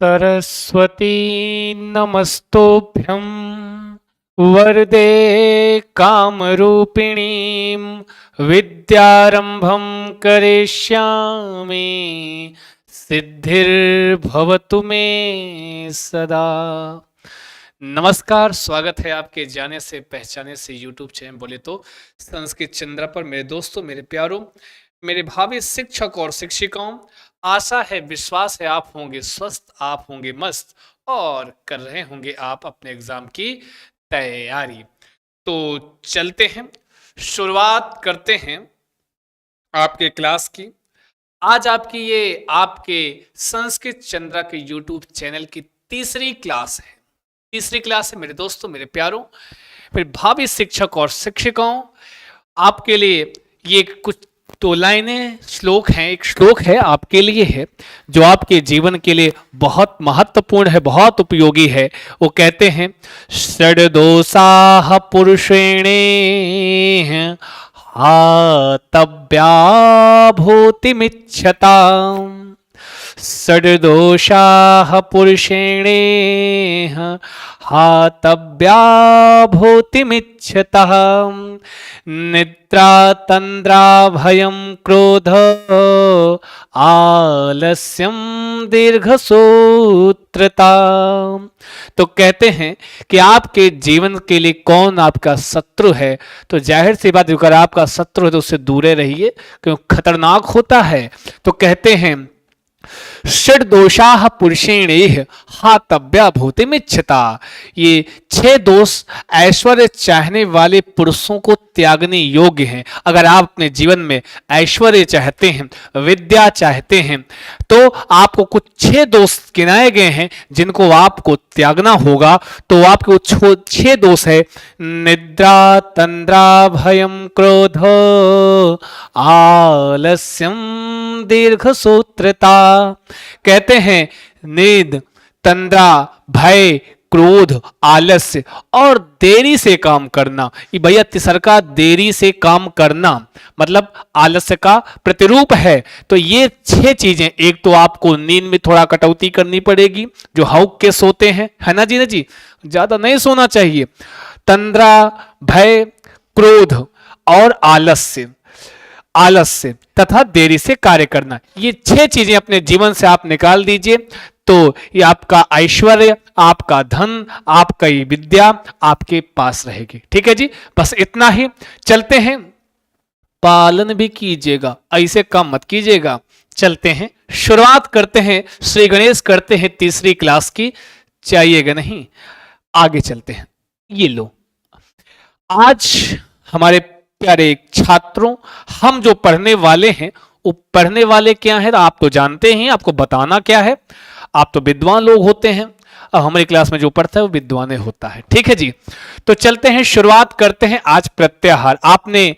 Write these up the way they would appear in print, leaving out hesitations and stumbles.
सरस्वती नमस्तोभ्यं वरदे कामरूपिणीं विद्यारंभं करिष्यामि सिद्धिर्भवतु मे सदा। नमस्कार, स्वागत है आपके जाने से पहचाने से यूट्यूब चैनल बोले तो संस्कृत चंद्रा पर। मेरे दोस्तों, मेरे प्यारों, मेरे भावी शिक्षक और शिक्षिकाओं, आशा है, विश्वास है आप होंगे स्वस्थ, आप होंगे मस्त और कर रहे होंगे आप अपने एग्जाम की तैयारी। तो चलते हैं, शुरुआत करते हैं आपके क्लास की। आज आपके संस्कृत चंद्रा के यूट्यूब चैनल की तीसरी क्लास है मेरे दोस्तों, मेरे प्यारों, मेरे भावी शिक्षक और शिक्षिकाओं। आपके लिए ये कुछ दो लाइनें श्लोक हैं, एक श्लोक है आपके लिए है जो आपके जीवन के लिए बहुत महत्वपूर्ण है, बहुत उपयोगी है। वो कहते हैं, षड्दोषाः पुरुषेणे हातव्या भूतिमिच्छता। षड्दोषाः पुरुषेणेह हातव्या भूतिमिच्छतः। निद्रा तन्द्रा भयं क्रोध आलस्यम दीर्घसूत्रता। तो कहते हैं कि आपके जीवन के लिए कौन आपका शत्रु है, तो जाहिर सी बात, अगर आपका शत्रु है तो उससे दूरे रहिए क्योंकि खतरनाक होता है। तो कहते हैं, षड्दोषाः पुरुषेणेह हातव्या भूतिमिच्छता। ये 6 दोष ऐश्वर्य चाहने वाले पुरुषों को त्यागने योग्य हैं। अगर आप अपने जीवन में ऐश्वर्य चाहते हैं, विद्या चाहते हैं, तो आपको कुछ 6 दोष गिनाए गए हैं जिनको आपको त्यागना होगा। तो आपके 6 दोष है, निद्रा तंद्रा भयं क्रोध आलस्यम दीर्घसूत्रता। कहते हैं, नींद, तंद्रा, भय, क्रोध, आलस्य और देरी से काम करना। ये भैया तीसरा देरी से काम करना मतलब आलस्य का प्रतिरूप है। तो ये 6 चीजें, एक तो आपको नींद में थोड़ा कटौती करनी पड़ेगी, जो हौक के सोते हैं, है ना जी, ज्यादा नहीं सोना चाहिए। तंद्रा, भय, क्रोध और आलस्य तथा देरी से कार्य करना, ये 6 चीजें अपने जीवन से आप निकाल दीजिए तो ये आपका ऐश्वर्य, आपका धन, आपका ये विद्या आपके पास रहेगी। ठीक है जी, बस इतना ही। चलते हैं, पालन भी कीजिएगा, ऐसे काम मत कीजिएगा। चलते हैं, शुरुआत करते हैं, श्री गणेश करते हैं तीसरी क्लास की। चाहिएगा नहीं, आगे चलते हैं। ये लो, आज हमारे प्यारे छात्रों, हम जो पढ़ने वाले हैं वो पढ़ने वाले क्या है आप तो जानते हैं, आपको बताना क्या है। आप तो विद्वान लोग होते हैं, और हमारी क्लास में जो पढ़ता है वो विद्वान होता है। ठीक है जी, तो चलते हैं, शुरुआत करते हैं। आज प्रत्याहार, आपने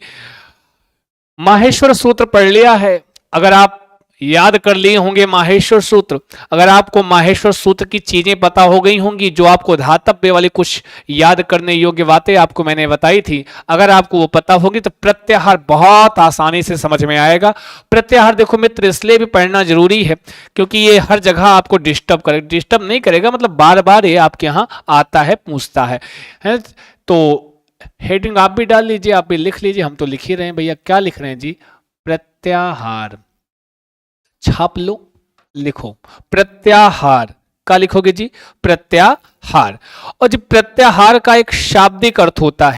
माहेश्वर सूत्र पढ़ लिया है। अगर आप याद कर लिए होंगे माहेश्वर सूत्र, अगर आपको माहेश्वर सूत्र की चीजें पता हो गई होंगी, जो आपको धातव्य वाली कुछ याद करने योग्य बातें आपको मैंने बताई थी, अगर आपको वो पता होगी तो प्रत्याहार बहुत आसानी से समझ में आएगा। प्रत्याहार देखो मित्र, इसलिए भी पढ़ना जरूरी है क्योंकि ये हर जगह आपको डिस्टर्ब नहीं करेगा, मतलब बार बार ये आपके यहाँ आता है, पूछता है। तो हेडिंग आप भी डाल लीजिए, आप भी लिख लीजिए, हम तो लिख ही रहे हैं भैया। क्या लिख रहे हैं जी? प्रत्याहार, छाप लो, लिखो प्रत्याहार। क्या लिखोगे जी? प्रत्याहार। और जी प्रत्याहार का एक शाब्दिक अर्थ होता है,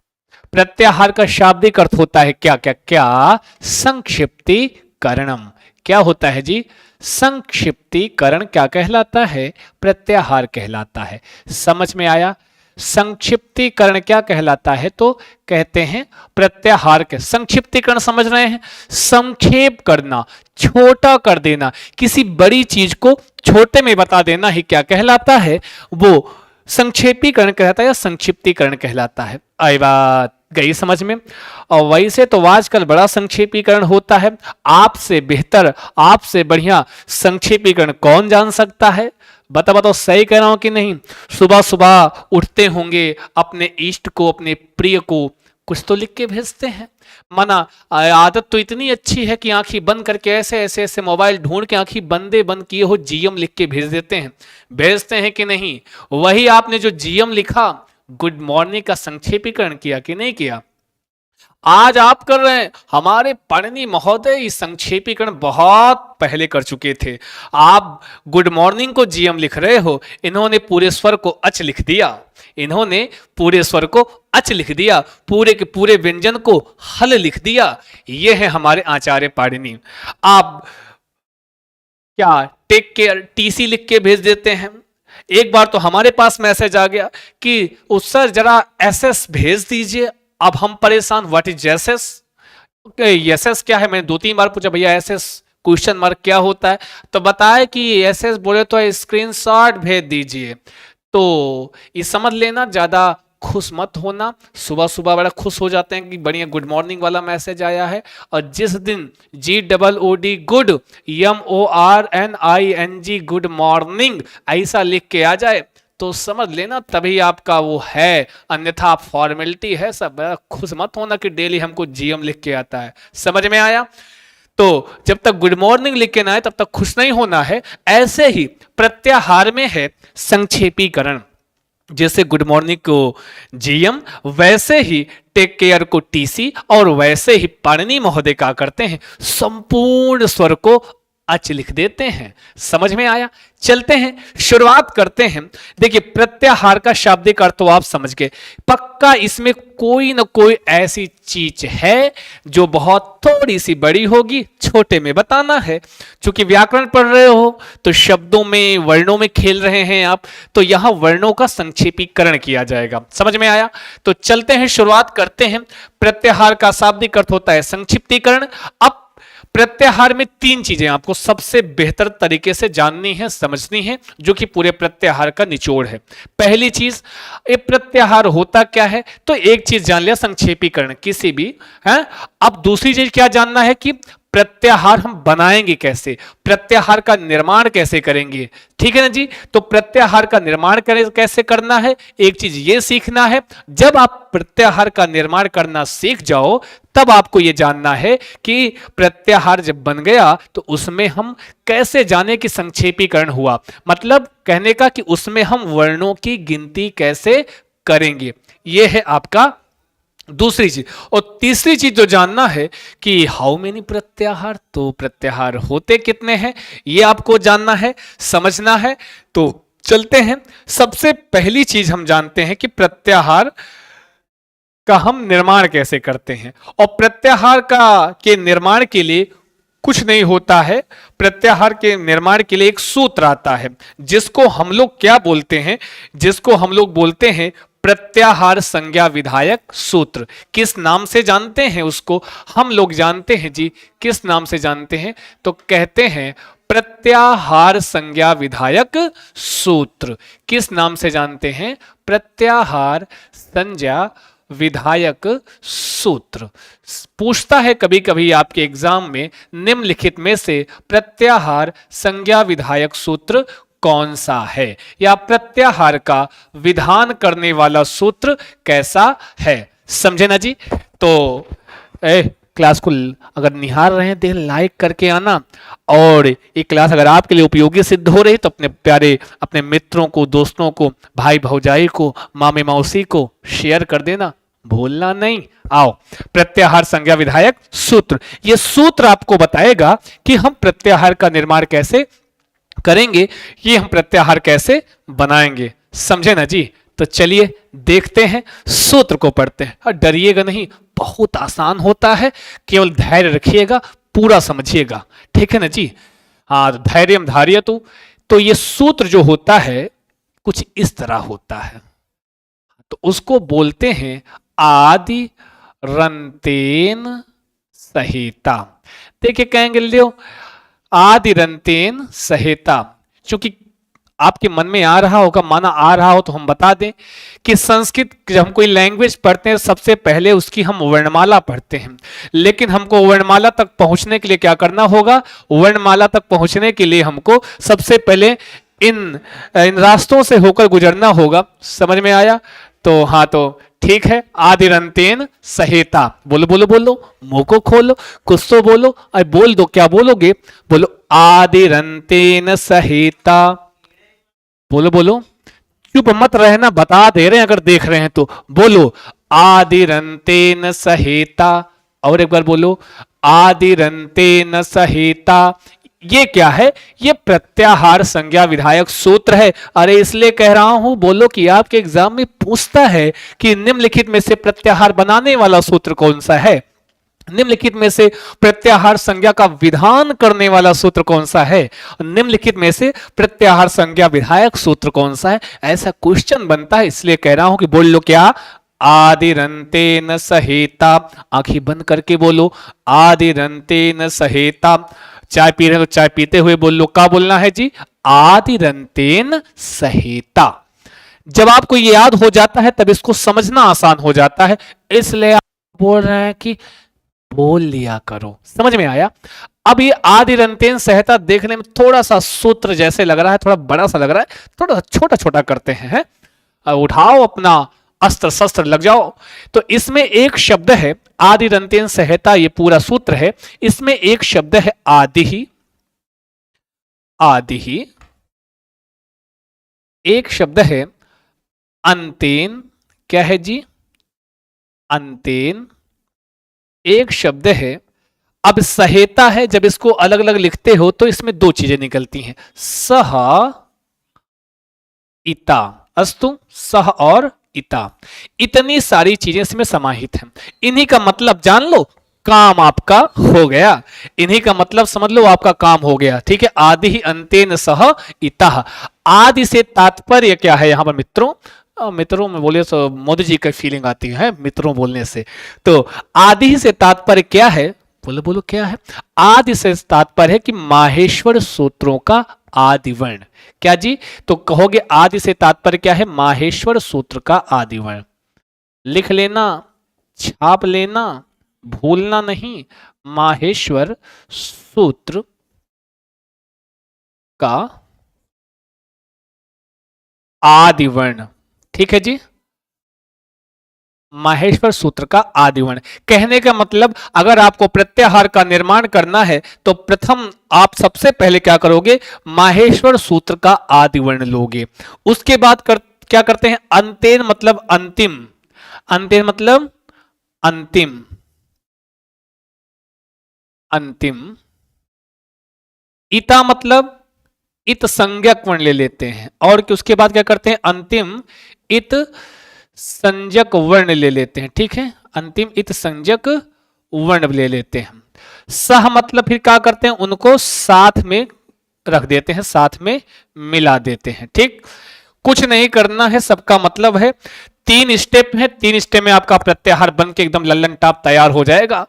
प्रत्याहार का शाब्दिक अर्थ होता है क्या क्या क्या? संक्षिप्तीकरणम। क्या होता है जी? संक्षिप्तीकरण क्या कहलाता है? प्रत्याहार कहलाता है। समझ में आया? संक्षिप्तीकरण क्या कहलाता है? तो कहते हैं प्रत्याहार के संक्षिप्तीकरण, समझ रहे हैं? संक्षेप करना, छोटा कर देना, किसी बड़ी चीज को छोटे में बता देना ही क्या कहलाता है? वो संक्षेपीकरण कहलाता है या संक्षिप्तीकरण कहलाता है। आई बात गई समझ में? और वैसे तो आजकल बड़ा संक्षेपीकरण होता है, आपसे बेहतर, आपसे बढ़िया संक्षेपीकरण कौन जान सकता है? बताओ, सही कह रहा हूं कि नहीं? सुबह सुबह उठते होंगे, अपने इष्ट को, अपने प्रिय को कुछ तो लिख के भेजते हैं। माना आदत तो इतनी अच्छी है कि आंखें बंद करके ऐसे ऐसे ऐसे मोबाइल ढूंढ के आंखें बंद किए हो जीएम लिख के भेज देते हैं। भेजते हैं कि नहीं? वही आपने जो जीएम लिखा, गुड मॉर्निंग का संक्षेपीकरण किया कि नहीं किया? आज आप कर रहे हैं। हमारे पढ़नी महोदय इस संक्षेपीकरण बहुत पहले कर चुके थे। आप गुड मॉर्निंग को जीएम लिख रहे हो, इन्होंने पूरे स्वर को अच लिख दिया, इन्होंने पूरे स्वर को अच लिख दिया, पूरे के पूरे व्यंजन को हल लिख दिया। ये है हमारे आचार्य पाणिनि। आप क्या टेक केयर टीसी लिख के भेज देते हैं। एक बार तो हमारे पास मैसेज आ गया कि उस सर जरा एसएस भेज दीजिए। अब हम परेशान, व्हाट इज एसएस? एसएस क्या है? मैंने 2-3 बार पूछा, भैया एसएस क्वेश्चन मार्क क्या होता है? तो बताया कि एसएस बोले तो स्क्रीनशॉट भेज दीजिए। तो ये समझ लेना, ज्यादा खुश मत होना। सुबह सुबह बड़ा खुश हो जाते हैं कि बढ़िया गुड मॉर्निंग वाला मैसेज आया है। और जिस दिन GOOD good MORNING good morning ऐसा लिख के आ जाए तो समझ लेना तभी आपका वो है, अन्यथा आप फॉर्मेलिटी है सब। खुश मत होना कि डेली हमको जीएम लिख के आता है। समझ में आया? तो जब तक गुड मॉर्निंग लिख के ना आए तब तक खुश नहीं होना है। ऐसे ही प्रत्याहार में है संक्षेपीकरण। जैसे गुड मॉर्निंग को जीएम, वैसे ही टेक केयर को टीसी, और वैसे ही पाणिनि महोदय क्या करते हैं, संपूर्ण स्वर को अच लिख देते हैं। समझ में आया? चलते हैं, शुरुआत करते हैं। देखिए, प्रत्याहार का शाब्दिक अर्थ तो आप समझ गए। पक्का इसमें कोई ना कोई ऐसी चीज है जो बहुत थोड़ी सी बड़ी होगी, छोटे में बताना है। क्योंकि व्याकरण पढ़ रहे हो तो शब्दों में, वर्णों में खेल रहे हैं आप, तो यहां वर्णों का संक्षेपीकरण किया जाएगा। समझ में आया? तो चलते हैं, शुरुआत करते हैं। प्रत्याहार का शाब्दिक अर्थ होता है संक्षिप्तीकरण। अब प्रत्याहार में 3 चीजें आपको सबसे बेहतर तरीके से जाननी है, समझनी है, जो कि पूरे प्रत्याहार का निचोड़ है। पहली चीज, ये प्रत्याहार होता क्या है? तो एक चीज जान लिया, संक्षेपीकरण किसी भी है। अब दूसरी चीज क्या जानना है कि प्रत्याहार हम बनाएंगे कैसे, प्रत्याहार का निर्माण कैसे करेंगे। ठीक है ना जी? तो प्रत्याहार का निर्माण कैसे करना है, एक चीज ये सीखना है। जब आप प्रत्याहार का निर्माण करना सीख जाओ तब आपको यह जानना है कि प्रत्याहार जब बन गया तो उसमें हम कैसे जाने कि संक्षेपीकरण हुआ। मतलब कहने का कि उसमें हम वर्णों की गिनती कैसे करेंगे। यह है आपका दूसरी चीज। और तीसरी चीज जो जानना है कि हाउ मेनी प्रत्याहार, तो प्रत्याहार होते कितने हैं, यह आपको जानना है, समझना है। तो चलते हैं, सबसे पहली चीज हम जानते हैं कि प्रत्याहार का हम निर्माण कैसे करते हैं। और प्रत्याहार के निर्माण के लिए कुछ नहीं होता है। प्रत्याहार के निर्माण के लिए एक सूत्र आता है जिसको हम लोग क्या बोलते हैं, जिसको हम लोग बोलते हैं प्रत्याहार संज्ञा विधायक सूत्र। किस नाम से जानते हैं उसको? हम लोग जानते हैं जी, किस नाम से जानते हैं? तो कहते हैं प्रत्याहार संज्ञा विधायक सूत्र। किस नाम से जानते हैं? प्रत्याहार संज्ञा विधायक सूत्र। पूछता है कभी कभी आपके एग्जाम में, निम्नलिखित में से प्रत्याहार संज्ञा विधायक सूत्र कौन सा है, या प्रत्याहार का विधान करने वाला सूत्र कैसा है। समझे ना जी? तो क्लास को अगर निहार रहे हैं, देख लाइक करके आना। और ये क्लास अगर आपके लिए उपयोगी सिद्ध हो रही तो अपने प्यारे, अपने मित्रों को, दोस्तों को, भाई भौजाई को, मामे मौसी को शेयर कर देना, भूलना नहीं। आओ, प्रत्याहार संज्ञा विधायक सूत्र। ये सूत्र आपको बताएगा कि हम प्रत्याहार का निर्माण कैसे करेंगे, ये हम प्रत्याहार कैसे बनाएंगे। समझे ना जी? तो चलिए देखते हैं, सूत्र को पढ़ते हैं। और डरिएगा नहीं, बहुत आसान होता है, केवल धैर्य रखिएगा, पूरा समझिएगा। ठीक है ना जी? हाँ, धैर्यम धार्यतु। तो ये सूत्र जो होता है कुछ इस तरह होता है, तो उसको बोलते हैं आदि रंतेन सहिता। देखिए कहेंगे लियो आदि रंतेन सहिता, क्योंकि आपके मन में आ रहा होगा, माना आ रहा हो तो हम बता दें कि संस्कृत जब हम कोई लैंग्वेज पढ़ते हैं सबसे पहले उसकी हम वर्णमाला पढ़ते हैं। लेकिन हमको वर्णमाला तक पहुंचने के लिए क्या करना होगा? वर्णमाला तक पहुंचने के लिए हमको सबसे पहले इन रास्तों से होकर गुजरना होगा। समझ में आया? तो हाँ, तो ठीक है, आदिरंतेन सहेता, बोलो बोलो बोलो, मुंह को खोलो, कुछ तो बोलो, अरे बोल दो, क्या बोलोगे, बोलो आदिरंतेन सहेता, बोलो बोलो, चुप मत रहना, बता दे रहे हैं अगर देख रहे हैं तो, बोलो आदिरंतेन सहेता, और एक बार बोलो आदिरंतेन सहेता। ये क्या है, ये प्रत्याहार संज्ञा विधायक सूत्र है। अरे इसलिए कह रहा हूं, बोलो कि आपके एग्जाम में पूछता है कि निम्नलिखित में से प्रत्याहार बनाने वाला सूत्र कौन सा है, निम्नलिखित में से प्रत्याहार संज्ञा का विधान करने वाला सूत्र कौन सा है, निम्नलिखित में से प्रत्याहार संज्ञा विधायक सूत्र कौन सा है, ऐसा क्वेश्चन बनता है। इसलिए कह रहा हूं कि बोल लो क्या, आदिरंतेन सहेता, आंखें बंद करके बोलो आदिरंतेन सहेता। चाय पी रहे हो तो चाय पीते हुए बोल लो, क्या बोलना है जी, आदिरंतेन सहेता। जब आपको ये याद हो जाता है तब इसको समझना आसान हो जाता है, इसलिए आप बोल रहे हैं कि बोल लिया करो। समझ में आया। अब ये आदिरंतेन सहेता देखने में थोड़ा सा सूत्र जैसे लग रहा है, थोड़ा बड़ा सा लग रहा है, थोड़ा छोटा छोटा करते हैं। उठाओ अपना अस्त्र शस्त्र, लग जाओ। तो इसमें एक शब्द है आदिरंतेन सहेता, ये पूरा सूत्र है, इसमें एक शब्द है आदि ही, आदि ही, एक शब्द है अंतेन, क्या है जी, अंतेन, एक शब्द है। अब सहेता है, जब इसको अलग अलग लिखते हो तो इसमें दो चीजें निकलती हैं, सह इता, अस्तु, सह और इता, इतनी सारी चीजें इसमें समाहित हैं। इन्हीं का मतलब जान लो, काम आपका हो गया, इन्हीं का मतलब समझ लो, आपका काम हो गया। ठीक है, आदि ही अंतेन सह इता। आदि से तात्पर्य क्या है यहां पर मित्रों, मित्रों में बोले तो मोदी जी की फीलिंग आती है मित्रों बोलने से। तो आदि से तात्पर्य क्या है, बोलो बोलो क्या है, आदि से तात्पर्य है कि माहेश्वर सूत्रों का आदि वर्ण। क्या जी, तो कहोगे आदि से तात्पर्य क्या है, माहेश्वर सूत्र का आदि वर्ण। लिख लेना, छाप लेना, भूलना नहीं, माहेश्वर सूत्र का आदि वर्ण। ठीक है जी, माहेश्वर सूत्र का आदि वर्ण। कहने का मतलब, अगर आपको प्रत्याहार का निर्माण करना है तो प्रथम आप सबसे पहले क्या करोगे, माहेश्वर सूत्र का आदि वर्ण लोगे। उसके बाद क्या करते हैं, अंतेन मतलब अंतिम, अंतेन मतलब अंतिम, अंतिम, इता मतलब इत संज्ञक वर्ण ले लेते हैं, और उसके बाद क्या करते हैं, अंतिम इत संज्ञक वर्ण ले लेते हैं। ठीक है, अंतिम इत संज्ञक वर्ण ले लेते हैं। सह मतलब फिर क्या करते हैं, उनको साथ में रख देते हैं, साथ में मिला देते हैं। ठीक, कुछ नहीं करना है, सबका मतलब है, 3 स्टेप है, 3 स्टेप में आपका प्रत्याहार बन के एकदम लल्लन टाप तैयार हो जाएगा।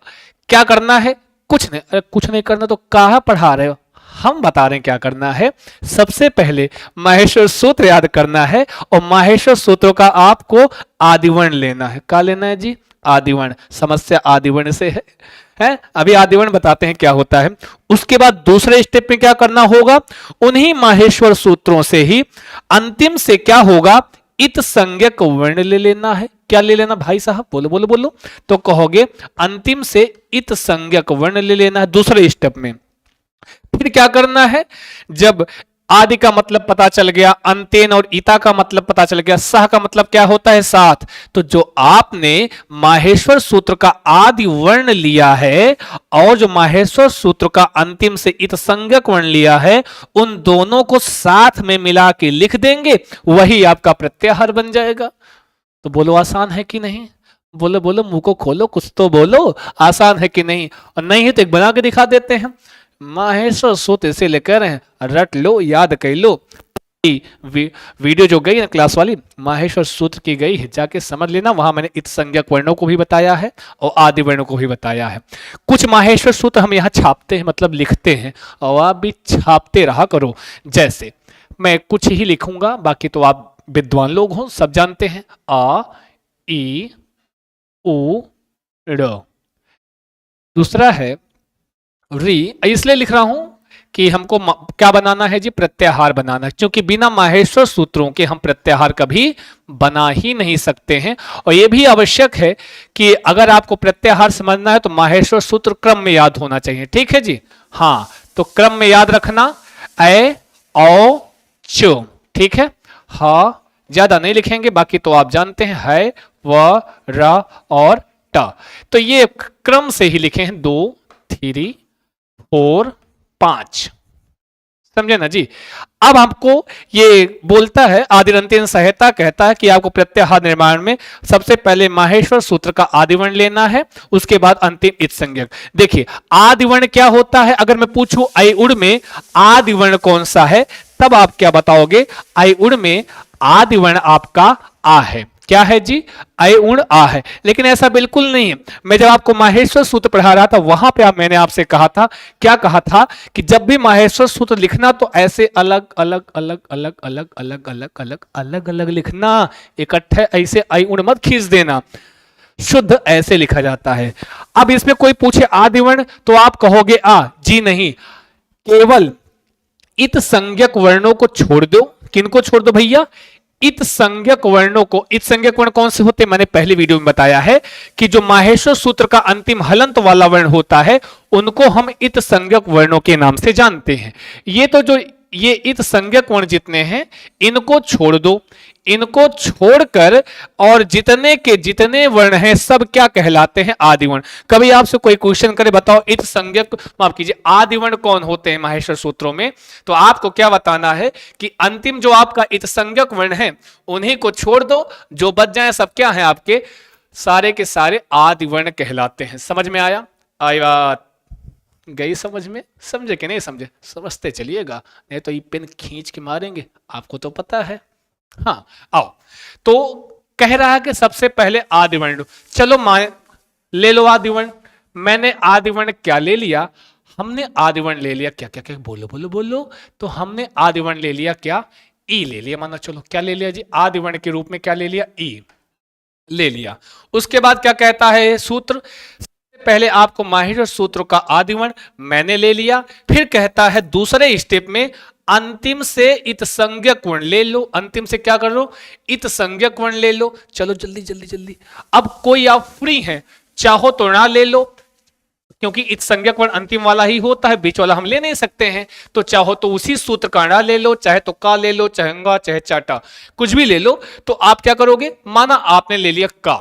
क्या करना है, कुछ नहीं। अरे कुछ नहीं करना तो कहां पढ़ा रहे हो, हम बता रहे हैं क्या करना है। सबसे पहले माहेश्वर सूत्र याद करना है, और माहेश्वर सूत्रों का आपको आदिवर्ण लेना है। क्या लेना है जी, आदिवर्ण। समस्या आदिवर्ण से है, अभी आदिवर्ण बताते हैं क्या होता है। उसके बाद दूसरे स्टेप में क्या करना होगा, उन्हीं माहेश्वर सूत्रों से ही अंतिम से क्या होगा, इत संज्ञक वर्ण ले लेना है। क्या ले लेना भाई साहब, बोलो बोलो बोलो, तो कहोगे अंतिम से इत संज्ञक वर्ण ले लेना है दूसरे स्टेप में। फिर क्या करना है, जब आदि का मतलब पता चल गया, अंतेन और इता का मतलब पता चल गया, सह का मतलब क्या होता है, साथ, तो जो आपने माहेश्वर सूत्र का आदि वर्ण लिया है और जो माहेश्वर सूत्र का अंतिम से इत संज्ञक वर्ण लिया है, उन दोनों को साथ में मिला के लिख देंगे, वही आपका प्रत्याहार बन जाएगा। तो बोलो आसान है कि नहीं, बोलो बोलो, मुंह को खोलो, कुछ तो बोलो, आसान है कि नहीं, और नहीं है तो एक बना के दिखा देते हैं। माहेश्वर सूत्र इसे लेकर हैं, रट लो, याद कर लो। वीडियो जो गई ना क्लास वाली, माहेश्वर सूत्र की गई है, जाके समझ लेना, वहां मैंने इत संज्ञक वर्णों को भी बताया है और आदि वर्णों को भी बताया है। कुछ माहेश्वर सूत्र हम यहाँ छापते हैं, मतलब लिखते हैं, और आप भी छापते रहा करो। जैसे मैं कुछ ही लिखूंगा, बाकी तो आप विद्वान लोग हो, सब जानते हैं, आ ई उ ड़। दूसरा है री, इसलिए लिख रहा हूं कि हमको क्या बनाना है जी, प्रत्याहार बनाना, क्योंकि बिना माहेश्वर सूत्रों के हम प्रत्याहार कभी बना ही नहीं सकते हैं। और यह भी आवश्यक है कि अगर आपको प्रत्याहार समझना है तो माहेश्वर सूत्र क्रम में याद होना चाहिए। ठीक है जी, हाँ, तो क्रम में याद रखना, ए औ चो, ठीक है। हाँ, ज्यादा नहीं लिखेंगे, बाकी तो आप जानते हैं, है व र और ट, तो ये क्रम से ही लिखे हैं, 2 3 4 5, समझे ना जी। अब आपको ये बोलता है आदिरंत्यन संहिता कहता है कि आपको प्रत्याहार निर्माण में सबसे पहले माहेश्वर सूत्र का आदिवर्ण लेना है, उसके बाद अंतिम इत संज्ञक। देखिए आदिवर्ण क्या होता है, अगर मैं पूछूं आई उड़ में आदिवर्ण कौन सा है, तब आप क्या बताओगे, आई उड़ में आदिवर्ण आपका आ है। क्या है जी, अय उण आ है। लेकिन ऐसा बिल्कुल नहीं है। मैं जब आपको माहेश्वर सूत्र पढ़ा रहा था वहां पे मैंने आपसे कहा था, क्या कहा था, कि जब भी माहेश्वर सूत्र लिखना तो ऐसे अलग अलग अलग अलग अलग अलग अलग अलग अलग अलग लिखना, इकट्ठे ऐसे अय उण मत खींच देना, शुद्ध ऐसे लिखा जाता है। अब इसमें कोई पूछे आदिवर्ण तो आप कहोगे आ, जी नहीं, केवल इत संज्ञक वर्णों को छोड़ दो। किनको छोड़ दो भैया, इत संज्ञक वर्णों को। इत संज्ञक वर्ण कौन से होते हैं, मैंने पहले वीडियो में बताया है कि जो माहेश्वर सूत्र का अंतिम हलंत वाला वर्ण होता है उनको हम इत संज्ञक वर्णों के नाम से जानते हैं। ये तो जो ये इत संज्ञक वर्ण जितने हैं इनको छोड़ दो, इनको छोड़कर और जितने के जितने वर्ण हैं सब क्या कहलाते हैं, आदिवर्ण। कभी आपसे कोई क्वेश्चन करे बताओ इत संज्ञक, माफ कीजिए, आदिवर्ण कौन होते हैं माहेश्वर सूत्रों में, तो आपको क्या बताना है कि अंतिम जो आपका इत संज्ञक वर्ण है उन्हीं को छोड़ दो, जो बच जाए सब क्या है आपके, सारे के सारे आदिवर्ण कहलाते हैं। समझ में आया, आई बात गई समझ में, समझे कि नहीं समझे, समझते चलिएगा, नहीं तो ये पेन खींच के मारेंगे, आपको तो पता है। हाँ आओ, तो कह रहा है कि सबसे पहले आदिवर्ण, चलो ले लो आदिवर्ण। मैंने आदिवर्ण क्या ले लिया, हमने आदिवर्ण ले लिया क्या क्या क्या, बोलो बोलो बोलो, तो हमने आदिवर्ण ले लिया क्या, ई ले लिया, माना चलो क्या ले लिया जी, आदिवर्ण के रूप में क्या ले लिया, ई ले लिया। उसके बाद क्या कहता है सूत्र, पहले आपको माहेश्वर सूत्र का आदिवर्ण मैंने ले लिया, फिर कहता है दूसरे स्टेप में अंतिम से इत संज्ञक वर्ण ले लो, अंतिम से क्या कर लो, इत संज्ञक वर्ण ले लो। चलो जल्दी जल्दी जल्दी, अब कोई आप फ्री हैं, चाहो तो ना ले लो, क्योंकि इत संज्ञक वर्ण अंतिम वाला ही होता है, बीच वाला हम ले नहीं सकते हैं, तो चाहो तो उसी सूत्र का णा ले लो, चाहे तो का ले लो, चाहे ंगा, चाहे चाटा, कुछ भी ले लो। तो आप क्या करोगे, माना आपने ले लिया का,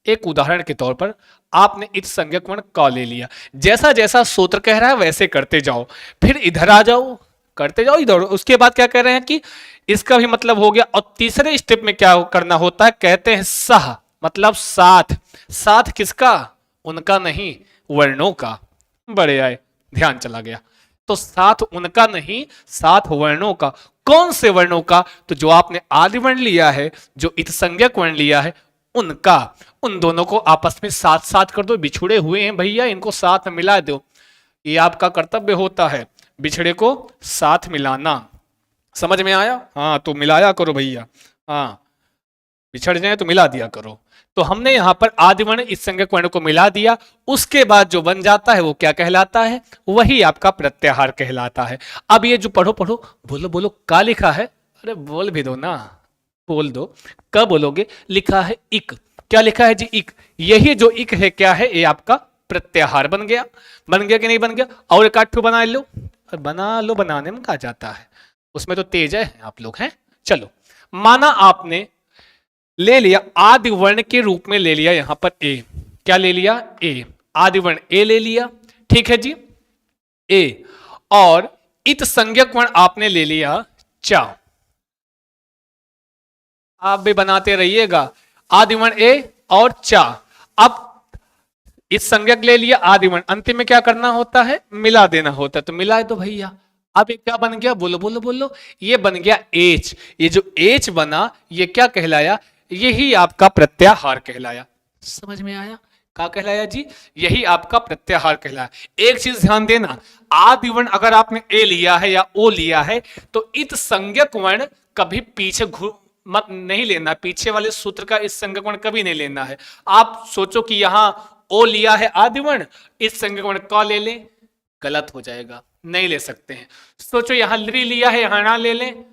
एक उदाहरण के तौर पर आपने इत संज्ञक वर्ण का ले लिया, जैसा जैसा सूत्र कह रहा है वैसे करते जाओ, फिर इधर आ जाओ, करते जाओ इधर। उसके बाद क्या कह रहे हैं कि इसका भी मतलब हो गया, और तीसरे स्टेप में क्या करना होता है, कहते हैं सह, मतलब साथ। साथ किसका, उनका नहीं, वर्णों का। बड़े आए, ध्यान चला गया, तो साथ उनका नहीं, साथ वर्णों का। कौन से वर्णों का, तो जो आपने आदि वर्ण लिया है, जो इत संज्ञक वर्ण लिया है उनका, उन दोनों को आपस में साथ साथ कर दो। बिछुड़े हुए हैं भैया, इनको साथ में मिला दो, ये आपका कर्तव्य होता है, बिछड़े को साथ मिलाना। समझ में आया, हाँ, तो मिलाया करो भैया, हाँ, बिछड़ जाए तो मिला दिया करो। तो हमने यहां पर आदि वर्ण इस संज्ञक वर्ण को मिला दिया, उसके बाद जो बन जाता है वो क्या कहलाता है, वही आपका प्रत्याहार कहलाता है। अब ये जो पढ़ो पढ़ो, बोलो बोलो, का लिखा है, अरे बोल भी दो ना, बोल दो, कब बोलोगे, लिखा है इक। क्या लिखा है जी, इक। यही जो इक है क्या है, ये आपका प्रत्याहार बन गया। बन गया कि नहीं बन गया, और एक आठ बना लो, बना लो, बनाने में कहा जाता है, उसमें तो तेज है आप लोग हैं। चलो, माना आपने ले लिया आदि वर्ण के रूप में ले लिया यहां पर ए, क्या ले लिया, ए, आदि वर्ण ए ले लिया, ठीक है जी, ए, और इत संज्ञक वर्ण आपने ले लिया चा। आप भी बनाते रहिएगा, आदि वर्ण ए और चा। अब इस संज्ञक ले लिया आदि वर्ण, अंतिम में क्या करना होता है, मिला देना होता है, तो मिलाए दो भैया। अब ये क्या बन गया, बोलो बोलो बोलो, ये बन गया एच। ये जो एच बना ये क्या कहलाया, यही आपका प्रत्याहार कहलाया। समझ में आया, क्या कहलाया जी, यही आपका प्रत्याहार कहलाया। एक चीज ध्यान देना, आदि वर्ण अगर आपने ए लिया है या ओ लिया है तो इत संज्ञक वर्ण कभी पीछे मत नहीं लेना, पीछे वाले सूत्र का इस संज्ञक वर्ण कभी नहीं लेना है। आप सोचो कि यहां ओ लिया है आदि वर्ण, इस संज्ञक वर्ण का ले ले, गलत हो जाएगा। नहीं ले सकते हैं। सोचो यहां ली लिया है, यहां ना ले लें,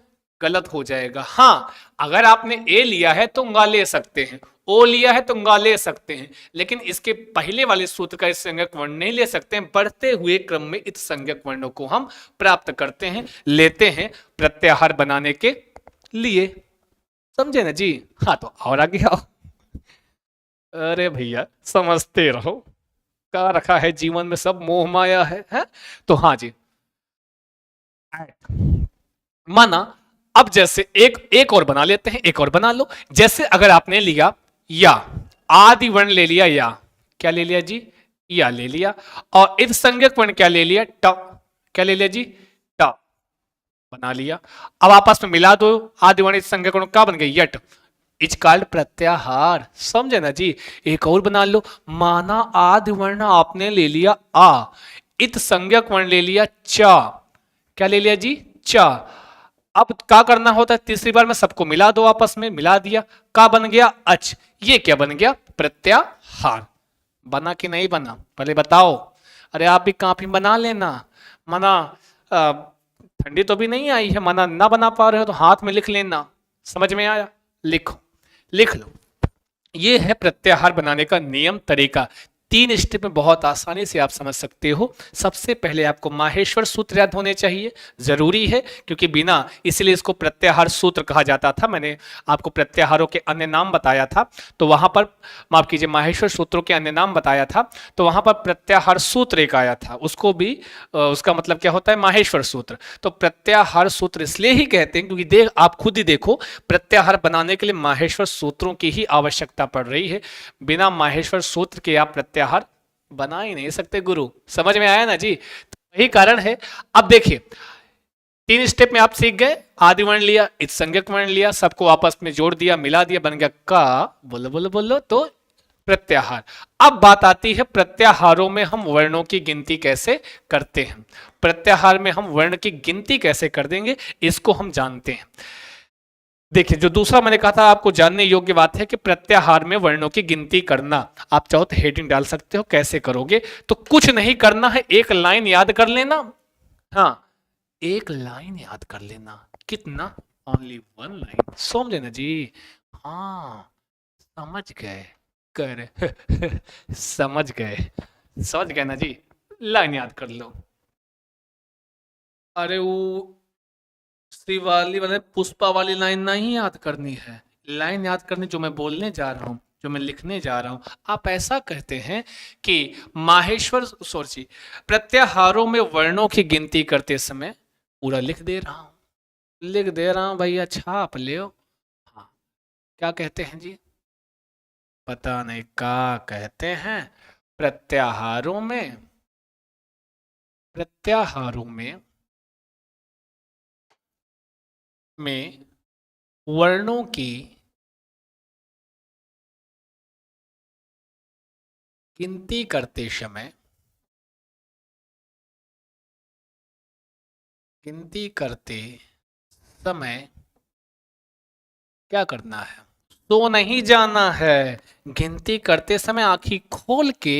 गलत हो जाएगा। हाँ, अगर आपने ए लिया है तो गा ले सकते हैं, ओ लिया है तो गा ले सकते हैं, लेकिन इसके पहले वाले सूत्र का इस संज्ञक वर्ण नहीं ले सकते हैं। बढ़ते हुए क्रम में इस संज्ञक वर्णों को हम प्राप्त करते हैं, लेते हैं प्रत्याहार बनाने के लिए। समझे ना जी? हाँ, तो और आगे आओ। अरे भैया समझते रहो, का रखा है जीवन में सब मोह माया है? तो हाँ जी, माना अब जैसे एक एक और बना लेते हैं, एक और बना लो। जैसे अगर आपने लिया या, आदि वर्ण ले लिया या, क्या ले लिया जी? या ले लिया, और इस संज्ञक वर्ण क्या ले लिया? ट। क्या ले लिया जी? ट बना लिया। अब आपस में मिला दो, आदि वर्ण इस संज्ञक वर्ण का बन गया यट, इज कॉल्ड प्रत्याहार। समझे ना जी? एक और बना लो, माना आदि वर्ण आपने ले लिया आ, इत संज्ञक वर्ण ले लिया चा। क्या ले लिया जी? चा। अब क्या करना होता है? तीसरी बार में सबको मिला दो, आपस में मिला दिया, का बन गया? अच। ये क्या बन गया? प्रत्याहार। बना कि नहीं बना? पहले बताओ। अरे आप भी काफी बना लेना। मना ठंडी तो भी नहीं आई है, मना ना बना पा रहे हो तो हाथ में लिख लेना। समझ में आया? लिखो, लिख लो। ये है प्रत्याहार बनाने का नियम, तरीका। 3 स्टेप में बहुत आसानी से आप समझ सकते हो। सबसे पहले आपको माहेश्वर सूत्र याद होने चाहिए, जरूरी है, क्योंकि बिना, इसलिए इसको प्रत्याहार सूत्र कहा जाता था। मैंने आपको प्रत्याहारों के अन्य नाम बताया था, तो वहां पर, माफ कीजिए, माहेश्वर सूत्रों के अन्य नाम बताया था, तो वहां पर प्रत्याहार सूत्र एक आया था, उसको भी उसका मतलब क्या होता है? माहेश्वर सूत्र। तो प्रत्याहार सूत्र इसलिए ही कहते हैं क्योंकि आप खुद ही देखो, प्रत्याहार बनाने के लिए माहेश्वर सूत्रों की ही आवश्यकता पड़ रही है। बिना माहेश्वर सूत्र के आप प्रत्याहार बना ही नहीं सकते गुरु। समझ में आया ना जी? तो यही कारण है। अब देखिए, 3 स्टेप में आप सीख गए। आदि वर्ण लिया, इत संज्ञक वर्ण लिया, सबको आपस में जोड़ दिया, मिला दिया, बन गया का। बोलो बोलो बोलो, तो प्रत्याहार। अब बात आती है प्रत्याहारों में हम वर्णों की गिनती कैसे करते हैं। प्रत्याहार में हम वर्ण की गिनती कैसे कर देंगे, इसको हम जानते हैं। देखिए, जो दूसरा मैंने कहा था आपको जानने योग्य बात है कि प्रत्याहार में वर्णों की गिनती करना। आप चाहो तो हेडिंग डाल सकते हो, कैसे करोगे? तो कुछ नहीं करना है, एक लाइन याद कर लेना। हाँ, एक लाइन याद कर लेना। कितना? Only 1 line. समझे ना जी? हाँ, समझ गए कर समझ गए, समझ गए ना जी? लाइन याद कर लो। अरे वो श्री वाली वाले पुष्पा वाली लाइन नहीं याद करनी है, लाइन याद करनी जो मैं बोलने जा रहा हूं, जो मैं लिखने जा रहा हूं। आप ऐसा कहते हैं कि माहेश्वर, सॉरी, प्रत्याहारों में वर्णों की गिनती करते समय, पूरा लिख दे रहा हूं, लिख दे रहा हूं भैया, छाप ले। हाँ, क्या कहते हैं जी? पता नहीं क्या कहते हैं। प्रत्याहारों में, प्रत्याहारों में वर्णों की गिनती करते समय, गिनती करते समय क्या करना है? सो नहीं जाना है। गिनती करते समय आंखें खोल के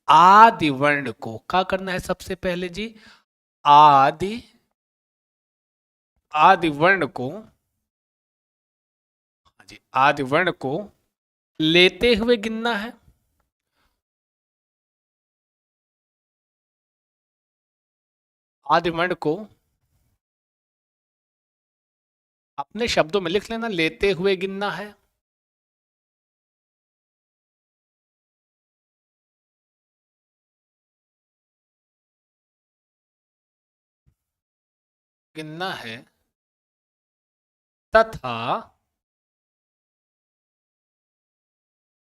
आदि वर्ण को क्या करना है? सबसे पहले जी, आदि, आदि वर्ण को, हाँ जी, आदि वर्ण को लेते हुए गिनना है। आदि वर्ण को अपने शब्दों में लिख लेना, लेते हुए गिनना है। गिनना है, तथा,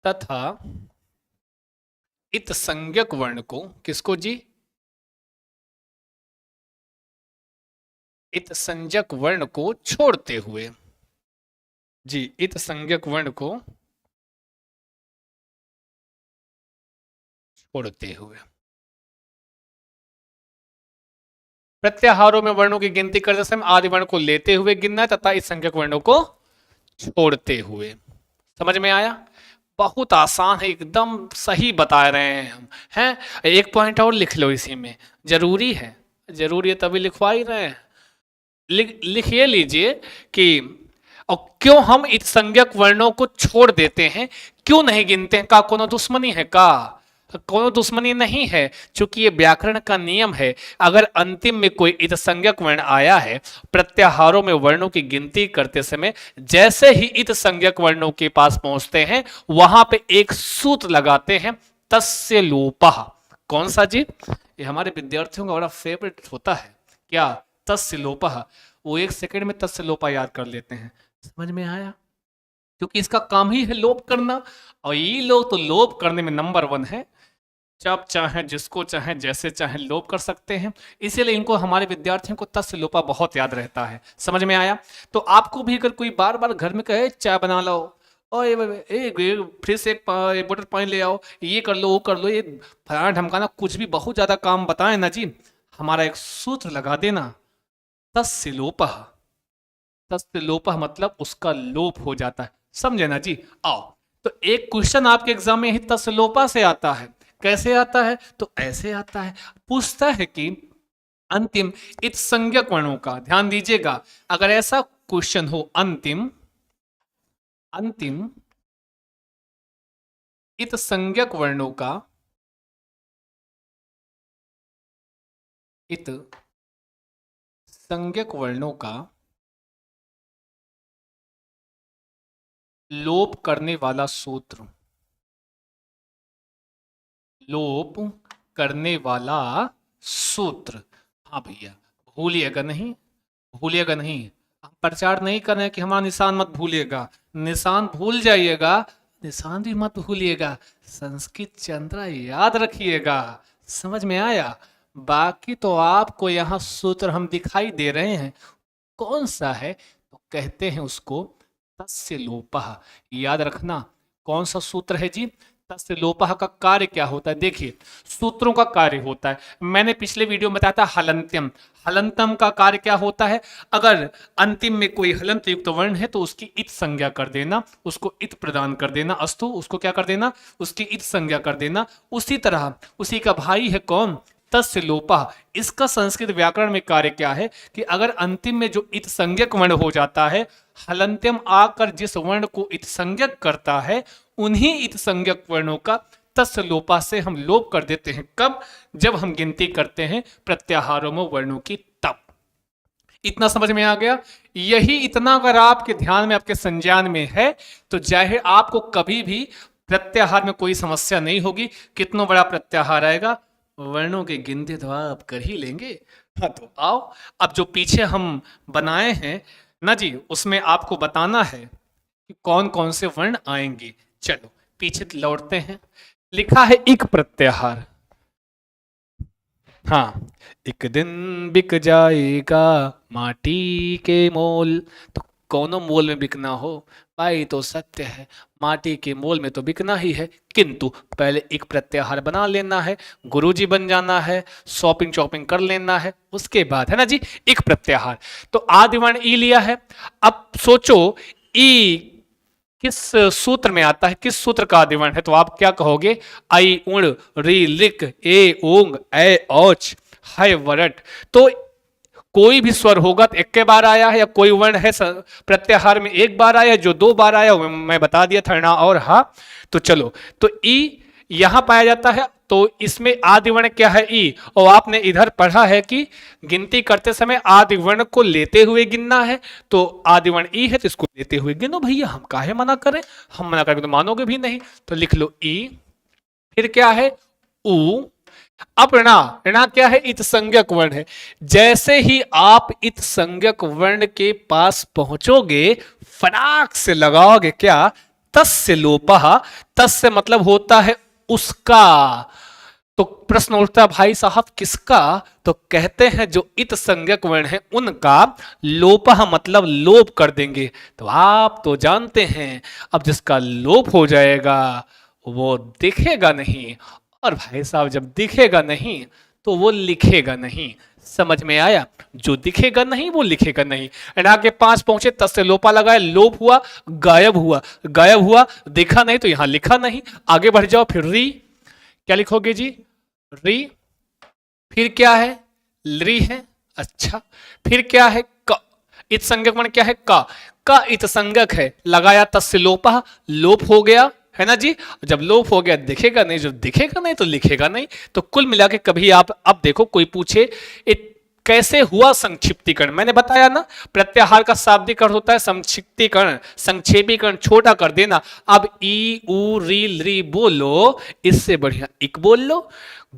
तथा इत संज्ञक वर्ण को, किसको जी? इत संज्ञक वर्ण को छोड़ते हुए। जी, इत संज्ञक वर्ण को छोड़ते हुए। प्रत्याहारों में वर्णों की गिनती करते समय आदि वर्ण को लेते हुए गिनना है तथा इस संख्यक वर्णों को छोड़ते हुए। समझ में आया? बहुत आसान है, एकदम सही बता रहे हैं हम, हैं? एक पॉइंट और लिख लो इसी में, जरूरी है, जरूरी है तभी लिखवा ही रहे हैं। लिखिए लीजिए कि और क्यों हम इत संज्ञक वर्णों को छोड़ देते हैं, क्यों नहीं गिनते हैं? का कोनो दुश्मनी है का? कोनो दुश्मनी नहीं है, क्योंकि ये व्याकरण का नियम है। अगर अंतिम में कोई इत संज्ञक वर्ण आया है, प्रत्याहारों में वर्णों की गिनती करते समय जैसे ही इत संज्ञक वर्णों के पास पहुंचते हैं, वहां पे एक सूत्र लगाते हैं, तस्य लोपः। कौन सा जी? ये हमारे विद्यार्थियों का बड़ा फेवरेट होता है। क्या? तस्य लोपः। वो एक सेकंड में तस्य लोपा याद कर लेते हैं। समझ में आया? क्योंकि इसका काम ही है लोप करना, और ये लोग तो लोप करने में नंबर 1 है। जब चाहे जिसको चाहे जैसे चाहे लोप कर सकते हैं, इसीलिए इनको, हमारे विद्यार्थियों को तस्य लोपा बहुत याद रहता है। समझ में आया? तो आपको भी अगर कोई बार बार घर में कहे चाय बना लो, और फिर से एक बोतल पानी ले आओ, ये कर लो वो कर लो, ये फलाना ढमकाना, कुछ भी बहुत ज्यादा काम बताए ना जी, हमारा एक सूत्र लगा देना, तस्य लोपः। तस्य लोपः मतलब उसका लोप हो जाता है। समझे ना जी? आओ, तो एक क्वेश्चन आपके एग्जाम में ही तस्य लोपा से आता है। कैसे आता है? तो ऐसे आता है, पूछता है कि अंतिम इत संज्ञक वर्णों का, ध्यान दीजिएगा, अगर ऐसा क्वेश्चन हो, अंतिम इत संज्ञक वर्णों का, इत संज्ञक वर्णों का लोप करने वाला सूत्र, लोप करने वाला सूत्र। हाँ भैया, भूलिएगा नहीं, भूलिएगा नहीं। हम प्रचार नहीं कर रहे हैं कि हमारा निशान मत भूलिएगा, निशान भूल जाइएगा, निशान भी मत भूलिएगा, संस्कृत चंद्रा याद रखिएगा। समझ में आया? बाकी तो आपको यहाँ सूत्र हम दिखाई दे रहे हैं, कौन सा है? तो कहते हैं उसको तस्य लोपः। याद रखना, कौन सा सूत्र है जी? तस्य लोपः का कार्य क्या होता है? देखिए, सूत्रों का कार्य होता है, मैंने पिछले वीडियो में बताया था, हलंत्यम। हलंतम का कार्य क्या होता है? अगर अंतिम में कोई हलंत युक्त वर्ण है तो उसकी इत संज्ञा कर देना, उसको इत प्रदान कर देना, अस्तु, उसको क्या कर देना? उसकी इत संज्ञा कर देना। उसी तरह उसी का भाई है कौन? तस्य लोपः। इसका संस्कृत व्याकरण में कार्य क्या है कि अगर अंतिम में जो इत संज्ञक वर्ण हो जाता है, हलंत्यम आकर जिस वर्ण को इत संज्ञक करता है, उन्हीं इत संज्ञक वर्णों का तस्य लोपा से हम लोप कर देते हैं। कब? जब हम गिनती करते हैं प्रत्याहारों में वर्णों की, तब। इतना समझ में आ गया? यही इतना अगर आपके ध्यान में, आपके संज्ञान में है, तो जाहिर आपको कभी भी प्रत्याहार में कोई समस्या नहीं होगी। कितना बड़ा प्रत्याहार आएगा, वर्णों की गिनती तो आप कर ही लेंगे। हाँ, तो आओ, अब जो पीछे हम बनाए हैं ना जी, उसमें आपको बताना है कि कौन कौन से वर्ण आएंगे। चलो पीछे लौटते हैं। लिखा है इक प्रत्याहार। हाँ, एक दिन बिक जाएगा माटी के मोल। तो कौनो मोल में बिकना हो भाई, तो सत्य है, माटी के मोल में तो बिकना ही है। किंतु पहले एक प्रत्याहार बना लेना है, गुरुजी बन जाना है, शॉपिंग शॉपिंग कर लेना है, उसके बाद है ना जी एक प्रत्याहार। तो आदिवर्ण ई लिया है। अब सोचो ई किस सूत्र में आता है, किस सूत्र का आदिवर्ण है? तो आप क्या कहोगे? आई उण री लिक ए ओंग ए औच है वरट। तो कोई भी स्वर होगा तो एक के बार आया है, या कोई वर्ण है प्रत्याहार में एक बार आया, जो 2 बार आया मैं बता दिया था, ना और हा। तो चलो, तो ई यहां पाया जाता है, तो इसमें आदि वर्ण क्या है? ई। और आपने इधर पढ़ा है कि गिनती करते समय आदि वर्ण को लेते हुए गिनना है, तो आदि वर्ण ई है तो इसको लेते हुए गिनो भैया, हम काहे मना करें? हम मना करेंगे तो मानोगे भी नहीं। तो लिख लो ई, फिर क्या है? उ। अब ऋणा, ऋणा क्या है? इत संज्ञक वर्ण है। जैसे ही आप इत संज्ञक वर्ण के पास पहुंचोगे, फटाक से लगाओगे क्या? तस्य लोपः। तस्य मतलब होता है उसका। तो प्रश्न उठता है, भाई साहब किसका? तो कहते हैं जो इत संज्ञक वर्ण है उनका लोपः मतलब लोप कर देंगे। तो आप तो जानते हैं, अब जिसका लोप हो जाएगा वो दिखेगा नहीं, और भाई साहब जब दिखेगा नहीं तो वो लिखेगा नहीं। समझ में आया? जो दिखेगा नहीं वो लिखेगा नहीं। ऋणा के पास पहुंचे, तस्य लोपा लगाए, लोप हुआ, गायब हुआ, गायब हुआ, दिखा नहीं तो यहां लिखा नहीं। आगे बढ़ जाओ, फिर री, क्या लिखोगे जी? री, फिर क्या है? लृ है। अच्छा, फिर क्या है क, इत संज्ञक वर्ण क्या है का इत संज्ञक है, लगाया तस्य लोपः, लोप हो गया है ना जी। जब लोप हो गया दिखेगा नहीं, जब दिखेगा नहीं तो लिखेगा नहीं। तो कुल मिला के कभी आप अब देखो कोई पूछे कैसे हुआ संक्षिप्तीकरण, मैंने बताया ना प्रत्याहार का शाब्दिक अर्थ होता है संक्षिप्तीकरण, संक्षेपीकरण, छोटा कर देना। अब ई उ री लृ बोलो, इससे बढ़िया इक बोल लो,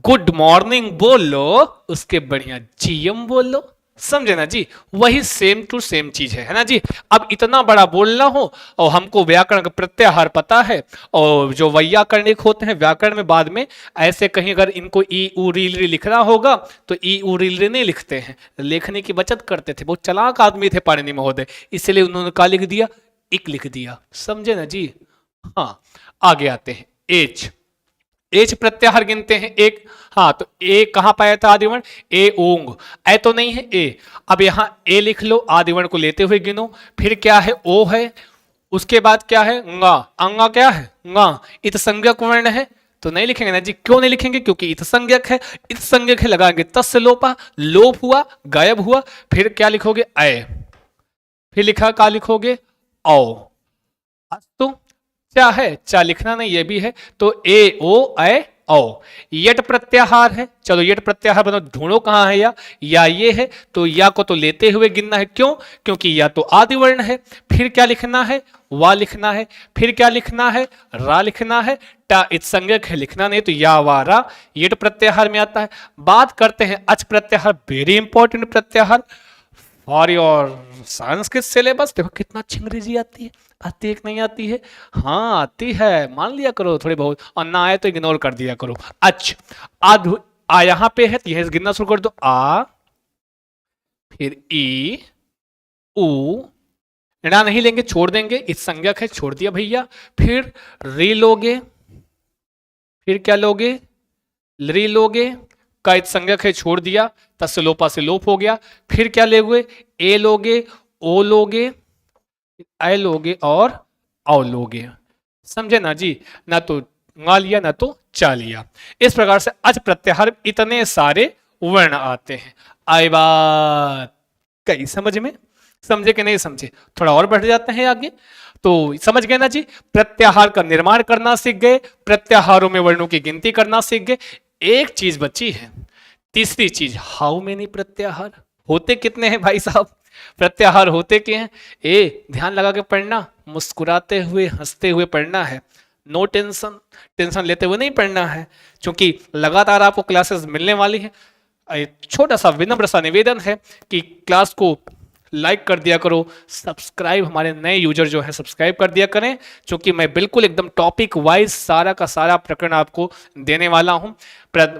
गुड मॉर्निंग बोल लो, उसके बढ़िया जीएम बोल लो, समझे ना जी। वही सेम टू सेम चीज है ना जी। अब इतना बड़ा बोलना हो और हमको व्याकरण का प्रत्याहार पता है, और जो वैयाकरणिक होते हैं व्याकरण में बाद में ऐसे कहीं अगर इनको ई उ री लृ लिखना होगा तो ई उ री लृ नहीं लिखते हैं, लिखने की बचत करते थे, बहुत चालाक आदमी थे पाणिनि महोदय, इसलिए उन्होंने क्या लिख दिया, इक लिख दिया, समझे ना जी। हाँ, आगे आते हैं एच। एच प्रत्याहार गिनते हैं एक। हाँ, तो ए कहां पाया था आदिवर्ण, ए ओंग, ए तो नहीं है ए। अब यहां ए लिख लो, आदिवर्ण को लेते हुए गिनो। फिर क्या है, ओ है, उसके बाद क्या है, ंगा, अंगा क्या है, ंगा, इत संज्ञक वर्ण है तो नहीं लिखेंगे ना जी। क्यों नहीं लिखेंगे, क्योंकि इत संज्ञक है, इत संज्ञक है लगाएंगे तस्य लोपा, लोप हुआ, गायब हुआ। फिर क्या लिखोगे, अय, फिर लिखा क्या लिखोगे, औ। अस्तु, क्या है, चा लिखना नहीं, ये भी है, तो ए ओ ए ओ। यट प्रत्याहार है, चलो यट प्रत्याहार बनो, ढूंढो कहां है या ये है, तो या को तो लेते हुए गिनना है, क्यों, क्योंकि या तो आदि वर्ण है। फिर क्या लिखना है, वा लिखना है। फिर क्या लिखना है, रा लिखना है। टा इत संज्ञक है, लिखना नहीं, तो या वा रा यट प्रत्याहार में आता है। बात करते हैं अच प्रत्याहार, वेरी इंपॉर्टेंट प्रत्याहार फॉर योर संस्कृत सिलेबस। देखो कितना अच्छी अंग्रेजी आती है, आती है कि नहीं आती है, हाँ आती है, मान लिया करो थोड़ी बहुत, और ना आए तो इग्नोर कर दिया करो। अच्छा, आधु आ यहां पे है तो यह गिनना शुरू कर दो, आ, फिर ई उ, ना नहीं लेंगे छोड़ देंगे, इस संज्ञक है छोड़ दिया भैया। फिर री लोगे, फिर क्या लोगे, लृ लोगे, का इत संज्ञक है छोड़ दिया, तस्य लोपा से लोप हो गया। फिर क्या लोगे, ए लोगे, ओ लोगे, ऐ लोगे और औ लोगे, समझे ना जी। ना तो गा लिया ना तो चा लिया। इस प्रकार से अच प्रत्याहार इतने सारे वर्ण आते हैं। आई बात कई समझ में, समझे कि नहीं समझे, थोड़ा और बढ़ जाते हैं आगे। तो समझ गए ना जी, प्रत्याहार का निर्माण करना सीख गए, प्रत्याहारों में वर्णों की गिनती करना सीख गए। एक चीज बची है, तीसरी चीज, हाउ मेनी प्रत्याहार, होते कितने हैं भाई साहब, प्रत्याहार होते क्या हैं। ए ध्यान लगा के पढ़ना, मुस्कुराते हुए हंसते हुए पढ़ना है, नो टेंशन, टेंशन लेते हुए नहीं पढ़ना है, क्योंकि लगातार आपको क्लासेस मिलने वाली है। छोटा सा विनम्र सा निवेदन है कि क्लास को लाइक कर दिया करो, सब्सक्राइब, हमारे नए यूजर जो है सब्सक्राइब कर दिया करें, क्योंकि मैं बिल्कुल एकदम टॉपिक वाइज सारा का सारा प्रकरण आपको देने वाला हूं,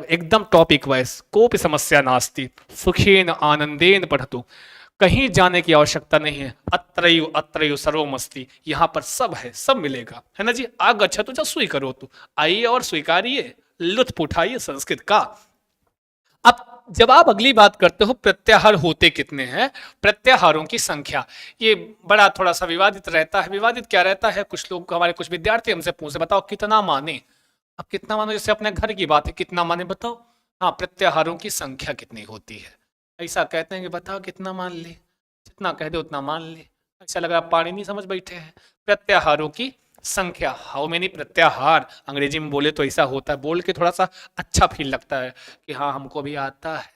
एकदम टॉपिक वाइज, कोई समस्या नास्ति, सुखेन आनंदेन पढ़तु, कहीं जाने की आवश्यकता नहीं है। अत्रयु अत्रयु सर्वमस्ति, यहां पर सब है, सब मिलेगा, है ना जी। आग अच्छा तो स्वीकारो, तो आइए और स्वीकारिए, लुत्फ उठाइए संस्कृत का। अब जब आप अगली बात करते हो प्रत्याहार होते कितने हैं, प्रत्याहारों की संख्या, ये बड़ा थोड़ा सा विवादित रहता है। विवादित क्या रहता है, कुछ लोग, हमारे कुछ विद्यार्थी हमसे पूछते, बताओ कितना माने। अब कितना मानो, जैसे अपने घर की बात है, कितना माने बताओ, हाँ प्रत्याहारों की संख्या कितनी होती है, ऐसा कहते हैं कि बताओ कितना मान ले, जितना कह दे उतना मान ले, ऐसा लगा पानी नहीं समझ बैठे हैं। प्रत्याहारों की संख्या, हाउ मेनी प्रत्याहार, अंग्रेजी में बोले तो ऐसा होता है, बोल के थोड़ा सा अच्छा फील लगता है कि हाँ हमको भी आता है।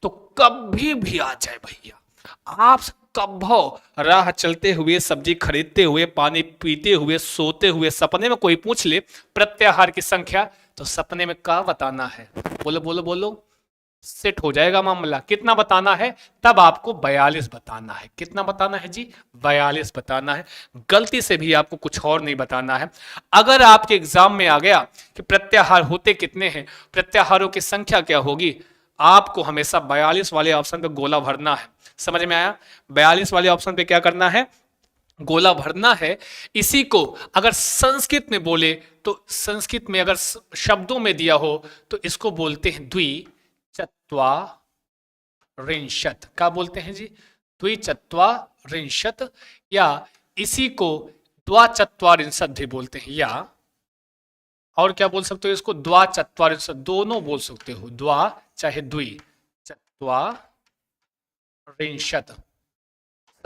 तो कभी भी आ जाए भैया, आप कभो राह चलते हुए, सब्जी खरीदते हुए, पानी पीते हुए, सोते हुए, सपने में कोई पूछ ले प्रत्याहार की संख्या, तो सपने में क्या बताना है, बोलो बोलो बोलो, सेट हो जाएगा मामला। कितना बताना है, तब आपको 42 बताना है। कितना बताना है जी, 42 बताना है। गलती से भी आपको कुछ और नहीं बताना है। अगर आपके एग्जाम में आ गया कि प्रत्याहार होते कितने हैं, प्रत्याहारों की संख्या क्या होगी, आपको हमेशा 42 वाले ऑप्शन पे गोला भरना है। समझ में आया, 42 वाले ऑप्शन पे क्या करना है, गोला भरना है। इसी को अगर संस्कृत में बोले तो, संस्कृत में अगर शब्दों में दिया हो तो इसको बोलते हैं द्विचत्वारिंशत्। क्या बोलते हैं जी, द्विचत्वारिंशत्, या इसी को द्वाचत्वारिंशत् भी बोलते हैं, या और क्या बोल सकते हो इसको, द्वाचत्वारिंशत्, दोनों बोल सकते हो, द्वा चाहे द्वि, चत्वारिंशत्।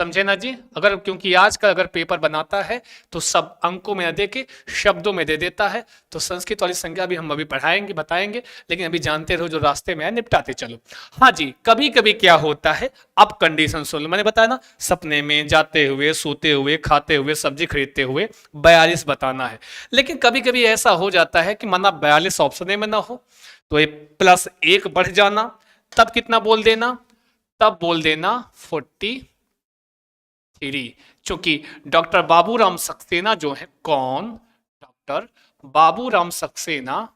समझे ना जी? अगर क्योंकि आजकल अगर पेपर बनाता है तो सब अंकों में न दे के शब्दों में दे देता है, तो संस्कृत वाली संख्या भी हम अभी पढ़ाएंगे बताएंगे, लेकिन अभी जानते रहो जो रास्ते में है निपटाते चलो। हाँ जी, कभी कभी क्या होता है, अब कंडीशन सुन लो, मैंने बताया ना सपने में, जाते हुए, सोते हुए, खाते हुए, सब्जी खरीदते हुए 42 बताना है। लेकिन कभी कभी ऐसा हो जाता है कि माना 42 ऑप्शन में ना हो, तो ये +1 बढ़ जाना, तब कितना बोल देना, तब बोल देना 43। चूंकि डॉक्टर बाबूराम सक्सेना जो है, कौन? डॉक्टर बाबूराम सक्सेना,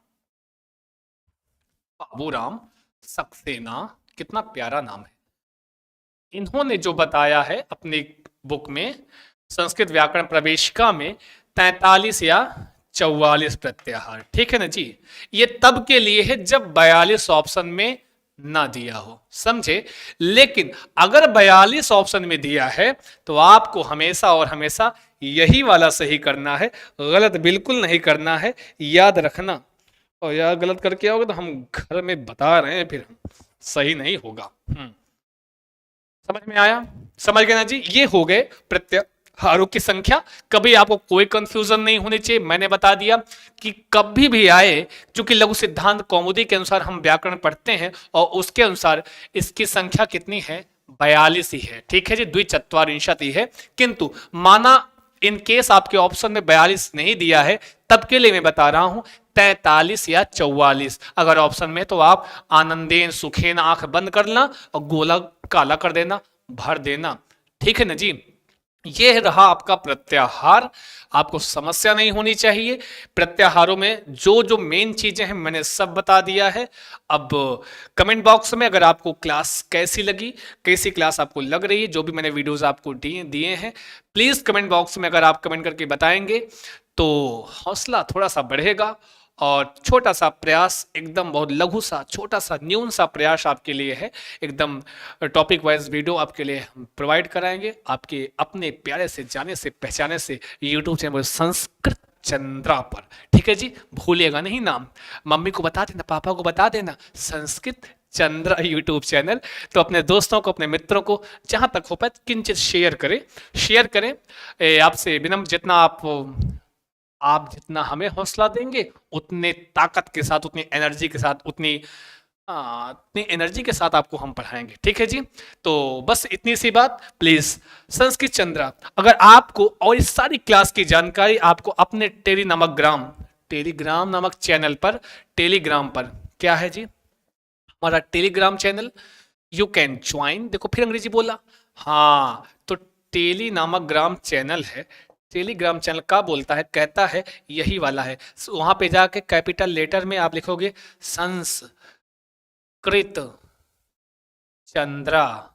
बाबूराम सक्सेना, कितना प्यारा नाम है। इन्होंने जो बताया है अपनी बुक में संस्कृत व्याकरण प्रवेशिका में 43 या 44 प्रत्याहार, ठीक है ना जी? ये तब के लिए है जब 42 ऑप्शन में ना दिया हो, समझे? लेकिन अगर 42 ऑप्शन में दिया है तो आपको हमेशा और हमेशा यही वाला सही करना है, गलत बिल्कुल नहीं करना है, याद रखना। और यार गलत करके आओगे तो हम घर में बता रहे हैं, फिर सही नहीं होगा। समझ में आया? समझ गए ना जी? ये हो गए प्रत्याहारों की संख्या। कभी आपको कोई कंफ्यूजन नहीं होनी चाहिए, मैंने बता दिया कि कभी भी आए, क्योंकि लघु सिद्धांत कौमुदी के अनुसार हम व्याकरण पढ़ते हैं और उसके अनुसार इसकी संख्या कितनी है, 42 ही है, ठीक है जी, द्विचत्वारिंशत् ही है। किंतु माना इन केस आपके ऑप्शन में 42 नहीं दिया है, तब के लिए मैं बता रहा हूं 43 या 44 अगर ऑप्शन में, तो आप आनंदेन सुखेन आंख बंद करना और गोला काला कर देना, भर देना, ठीक है ना जी? यह रहा आपका प्रत्याहार। आपको समस्या नहीं होनी चाहिए। प्रत्याहारों में जो जो मेन चीजें हैं मैंने सब बता दिया है। अब कमेंट बॉक्स में अगर आपको क्लास कैसी लगी, कैसी क्लास आपको लग रही है, जो भी मैंने वीडियोस आपको दिए हैं, प्लीज कमेंट बॉक्स में अगर आप कमेंट करके बताएंगे तो हौसला थोड़ा सा बढ़ेगा और छोटा सा प्रयास, एकदम बहुत लघु सा, छोटा सा, न्यून सा प्रयास आपके लिए है। एकदम टॉपिक वाइज वीडियो आपके लिए हम प्रोवाइड कराएंगे, आपके अपने प्यारे से जाने से पहचाने से यूट्यूब चैनल संस्कृत चंद्रा पर, ठीक है जी? भूलिएगा नहीं नाम, मम्मी को बता देना, पापा को बता देना, संस्कृत चंद्रा यूट्यूब चैनल। तो अपने दोस्तों को, अपने मित्रों को जहां तक हो पाए किंचित शेयर करें, शेयर करें। आपसे विनम्र, जितना आप जितना हमें हौसला देंगे उतने ताकत के साथ, उतनी एनर्जी के साथ, उतनी एनर्जी के साथ आपको हम पढ़ाएंगे, ठीक है जी? तो बस इतनी सी बात। प्लीज संस्कृत चंद्रा, अगर आपको और इस सारी क्लास की जानकारी आपको अपने टेलीग्राम नामक चैनल पर, टेलीग्राम पर क्या है जी हमारा Telegram channel, you can join. देखो फिर अंग्रेजी बोला, हाँ, तो टेली नामक ग्राम चैनल है। टेलीग्राम चैनल का बोलता है, कहता है यही वाला है। वहां पे जाके कैपिटल लेटर में आप लिखोगे संस्कृत चंद्रा,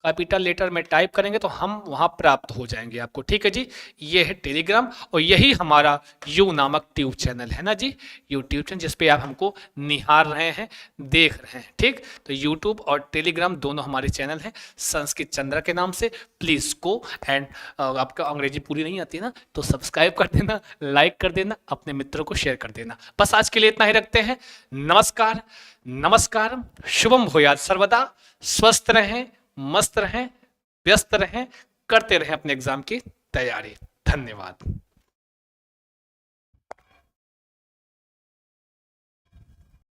कैपिटल लेटर में टाइप करेंगे तो हम वहां प्राप्त हो जाएंगे आपको, ठीक है जी? ये है टेलीग्राम और यही हमारा यू नामक ट्यूब चैनल है ना जी, यूट्यूब चैनल जिसपे आप हमको निहार रहे हैं, देख रहे हैं, ठीक? तो यूट्यूब और टेलीग्राम दोनों हमारे चैनल हैं संस्कृत चंद्रा के नाम से। प्लीज को एंड आपका अंग्रेजी पूरी नहीं आती ना तो सब्सक्राइब कर देना, लाइक कर देना, अपने मित्रों को शेयर कर देना। बस आज के लिए इतना ही रखते हैं। नमस्कार, नमस्कार, शुभम भूयात् सर्वदा, स्वस्थ रहें, मस्त रहें, व्यस्त रहें, करते रहें अपने एग्जाम की तैयारी। धन्यवाद।